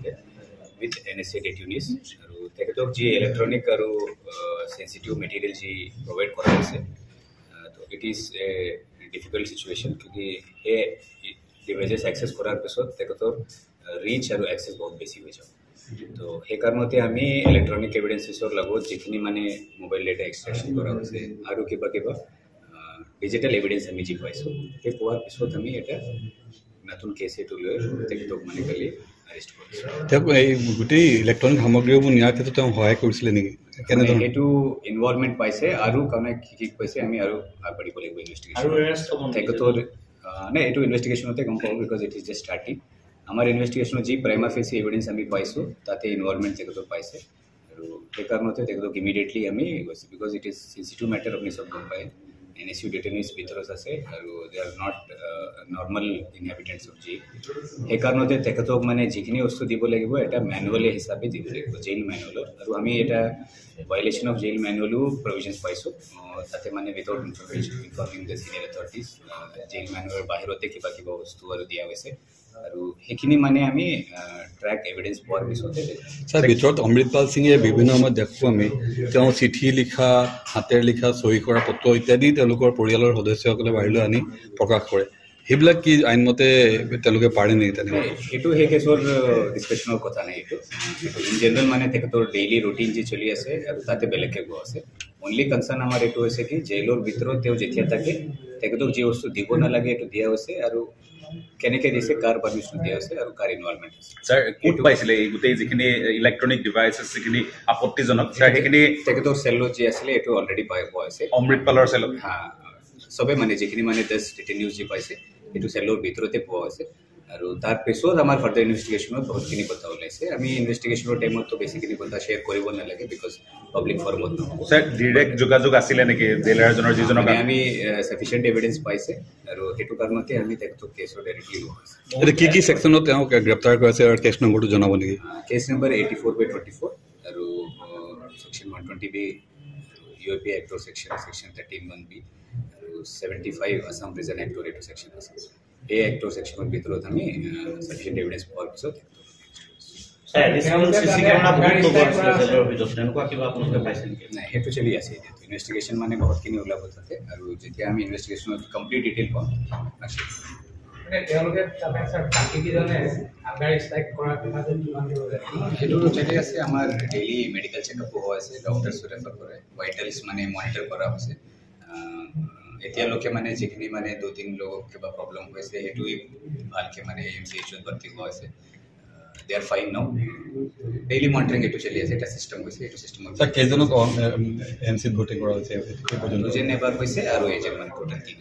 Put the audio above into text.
মতে with NSA tunis আৰু তেখেতক যি ইলেক্ট্ৰনিক আৰু সেনসিটিভ মেটেৰিয়েল যি প্ৰভাইড কৰা হৈছে তো it is a difficult situation কিউকি এই ডিভাইচেছ এক্সেছ কৰাৰ পিছত তেখেতৰ ৰিচ আৰু এক্সেছ বহুত বেছি হৈ যাব তো সেই কাৰণতে আমি ইলেক্ট্ৰনিক এভিডেন্সেছৰ লগত যিখিনি মানে মোবাইল ডেটা এক্সট্ৰেকশ্যন কৰা হৈছে আৰু কিবা ডিজিটেল এভিডেন্স আমি যি পাইছোঁ সেই পোৱাৰ পিছত আমি এটা নতুন কেছ এইটো লৈ তেখেতক মানে কালি এৰেষ্ট কৰিছোঁ। এই গোটেই ইলেক্ট্ৰনিক সামগ্ৰীবোৰ নিয়াৰ ক্ষেত্ৰত তেওঁ সহায় কৰিছিলে নেকি? কেনেধৰণে সেইটো ইনভলভমেণ্ট পাইছে আৰু কাৰণে কি পাইছে আমি আৰু আগবাঢ়িব লাগিব ইনভেষ্টিগেশ্যন তেখেতৰ নে এইটো ইনভেষ্টিগেশ্যনতে গম পাব because it is just starting আমাৰ ইনভেষ্টিগেশ্যনত যি প্ৰাইমা ফেচি এভিডেন্স আমি পাইছোঁ তাতে ইনভলভমেণ্ট তেখেতৰ পাইছে আৰু সেইকাৰণতে তেখেতক ইমিডিয়েটলি আমি গৈছোঁ because it is sensitive matter আপুনি চব গম পায় NSU detainees ভিতৰত আছে আৰু they are not normal inhabitants of jail সেইকাৰণতে তেখেতক মানে যিখিনি বস্তু দিব লাগিব এটা মেনুৱেলি হিচাপে দিব লাগিব জেইল মেনুৱেলৰ আৰু আমি এটা ভাইলেশ্যন অফ জেইল মেনুৱেলো প্ৰভিজনছ পাইছোঁ তাতে মানে without informing the senior authorities jail মেনুৱেলৰ বাহিৰতে কিবা বস্তু আৰু দিয়া হৈছে আৰু সেইখিনি মানে আমি ট্ৰেক এভিডেন্স পোৱাৰ পিছতে ছাৰ ভিতৰত অমৃতপাল সিঙে বিভিন্ন সময়ত দেখোঁ আমি তেওঁ চিঠি লিখা হাতেৰে লিখা চহী কৰা পত্ৰ ইত্যাদি তেওঁলোকৰ পৰিয়ালৰ সদস্যসকলে বাহিৰলৈ আনি প্ৰকাশ কৰে সেইবিলাক কি আইনমতে তেওঁলোকে পাৰে নেকি? তেনেকৈ সেইটো সেই কেছৰ ডিছকাশ্যনৰ কথা নাই এইটো ইন জেনেৰেল মানে তেখেতৰ ডেইলি ৰুটিন যি চলি আছে আৰু তাতে বেলেগকৈ গোৱা আছে অনলি কনচাৰ্ণ আমাৰ এইটো হৈছে কি জেইলৰ ভিতৰত তেওঁ যেতিয়া থাকে তেখেতক যি বস্তু দিব নালাগে এইটো দিয়া হৈছে আৰু কেনেকৈ দিছে কাৰ পাৰমিশ্যন দিয়া হৈছে আৰু কাৰ ইনভলভমেণ্ট আছে। ছাৰ ক'ত পাইছিলে এই গোটেই যিখিনি ইলেক্ট্ৰনিক ডিভাইচেছ যিখিনি আপত্তিজনক ছাৰ সেইখিনি তেখেতৰ চেলত যি আছিলে এইটো অলৰেডি পোৱা হৈছে অমৃতপালৰ চেলত চবে মানে যিখিনি মানে জাষ্ট ডিটেইনিউজ যি পাইছে সেইটো চেলৰ ভিতৰতে পোৱা হৈছে আৰু তাৰ পিছত আমাৰ ফাৰ্ডাৰ ইনভেষ্টিগেশ্যনত বহুতখিনি কথা ওলাইছে আমি ইনভেষ্টিগেশ্যনৰ টাইমততো বেছিখিনি কথা শ্বেয়াৰ কৰিব নালাগে বিকজ পাব্লিক ফৰ্মত নহ'ব। ছাৰ ডিৰেক্ট যোগাযোগ আছিলে নেকি জেইলাৰজনৰ যিজনক আমি চাফিচিয়েণ্ট এভিডেন্স পাইছে আৰু সেইটো কাৰণতে আমি তেখেতক কেছৰ ডাইৰেক্টলি লোৱা হৈছে। এতিয়া কি ছেকশ্যনত তেওঁক গ্ৰেপ্তাৰ কৰাইছে আৰু কেছ নম্বৰটো জনাব নেকি? কেছ নম্বৰ 84/24 আৰু section 120B UAP actor section 13(1)B আৰু 75 আছাম প্ৰিজন এক্টৰ এইটো ছেকশ্যন আছে এই এক্টৰ ছেকশ্যনৰ ভিতৰত আমি চাফিচিয়েণ্ট এভিডেন্স পোৱাৰ পিছত সেইটো চলি আছে এতিয়াতো ইনভেষ্টিগেশ্যন মানে বহুতখিনি ওলাব তাতে আৰু যেতিয়া আমি ইনভেষ্টিগেশ্যনত কমপ্লিট ডিটেইল পাম সেইটো চলি আছে আমাৰ ডেইলি মেডিকেল চেকআপো হৈ আছে ডক্টৰছো ৰেফাৰ কৰে ভাইটেলছ মানে মনিটৰ কৰা হৈছে এতিয়ালৈকে মানে যিখিনি মানে 2-3 লোক কিবা প্ৰব্লেম হৈছে সেইটো ভালকৈ মানে MCHত ভৰ্তি হোৱা হৈছে they are fine now daily monitoring এইটো চলি আছে এটা সিস্টেম হৈছে এইটো সিস্টেমত ছাৰ কেইজনক এনচিত ভৰ্তি কৰা হৈছে দুজন এবাৰ হৈছে আৰু এজন মানে টোটেল 3